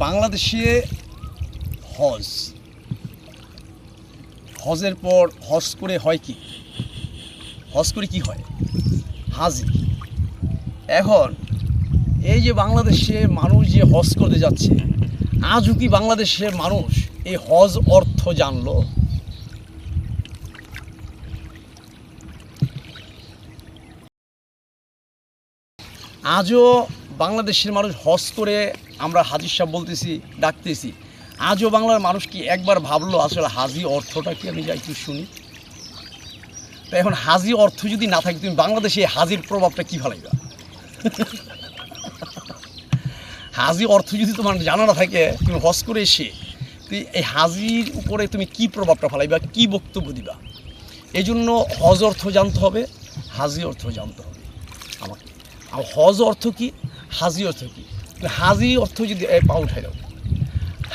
বাংলাদেশে হজের পর হজ করে হয় কি, হজ করে কি হয়? হাজি। এখন এই যে বাংলাদেশে মানুষ যে হজ করতে যাচ্ছে, আজও কি বাংলাদেশের মানুষ এই হজ অর্থ জানলো? আজও বাংলাদেশের মানুষ হজ করে, আমরা হাজির সাহেব বলতেছি, ডাকতেছি, আজও বাংলার মানুষ কি একবার ভাবলো আসলে হাজি অর্থটা কি? আমি যাই একটু শুনি। তো এখন হাজি অর্থ যদি না থাকে, তুমি বাংলাদেশে হাজির প্রভাবটা কী ফেলাইবা? হাজি অর্থ যদি তোমার জানা না থাকে, তুমি হজ করে এসে তুই এই হাজির উপরে তুমি কি প্রভাবটা ফেলাইবা, কি বক্তব্য দিবা? এই জন্য হজ অর্থ জানতে হবে, হাজি অর্থ জানতে হবে আমাকে। আর হজ অর্থ কি, হাজি অর্থ কি? হাজি অর্থ যদি পা উঠাই দাও,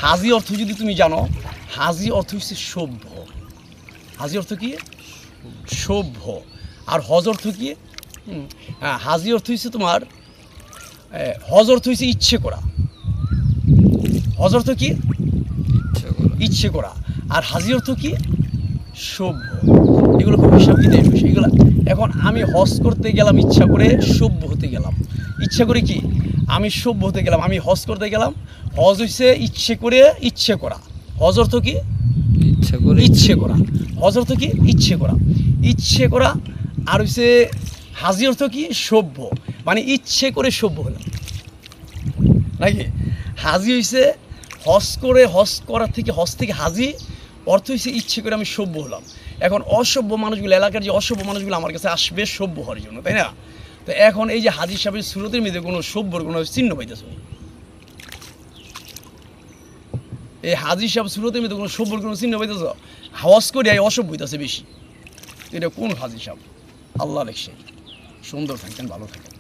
হাজি অর্থ যদি তুমি জানো, হাজি অর্থ হচ্ছে সভ্য। হাজি অর্থ কি? সভ্য। আর হজ অর্থ কি? হ্যাঁ, হাজি অর্থ হচ্ছে তোমার, হজ অর্থ হচ্ছে ইচ্ছে করা। হজ অর্থ কি? ইচ্ছে করা। আর হাজি অর্থ কি? সভ্য। এগুলো খুব হিসাব দিতে বিষয় এগুলো। এখন আমি হজ করতে গেলাম ইচ্ছা করে, সভ্য হতে গেলাম। ইচ্ছা করে কি? আমি সভ্য হতে গেলাম। আমি হজ করতে গেলাম, হজ হচ্ছে ইচ্ছে করে, ইচ্ছে করা। হজ অর্থ কি? ইচ্ছে করা। হজ অর্থ কি? ইচ্ছে করা। ইচ্ছে করা। আর হচ্ছে হাজি অর্থ কি? সভ্য। মানে ইচ্ছে করে সভ্য হলাম নাকি? হাজি হয়েছে হজ করে, হজ করার থেকে, হজ থেকে হাজি অর্থ হয়েছে ইচ্ছে করে আমি সভ্য হলাম। এখন অসভ্য মানুষগুলো, এলাকার যে অসভ্য মানুষগুলো আমার কাছে আসবে সভ্য হওয়ার জন্য, তাই না? তো এখন এই যে হাজি সাহেবের সুরতের মধ্যে কোনো সভ্যর কোনো চিহ্ন পাইতেছ? এই হাজি সাহেব সুরতের মধ্যে কোনো সভ্যর কোনো চিহ্ন পাইতেছ? হজ করে অসভ্য হইতেছে বেশি। এটা কোন হাজি সাহেব? আল্লাহ লেখছে। সুন্দর থাকতেন, ভালো থাকেন।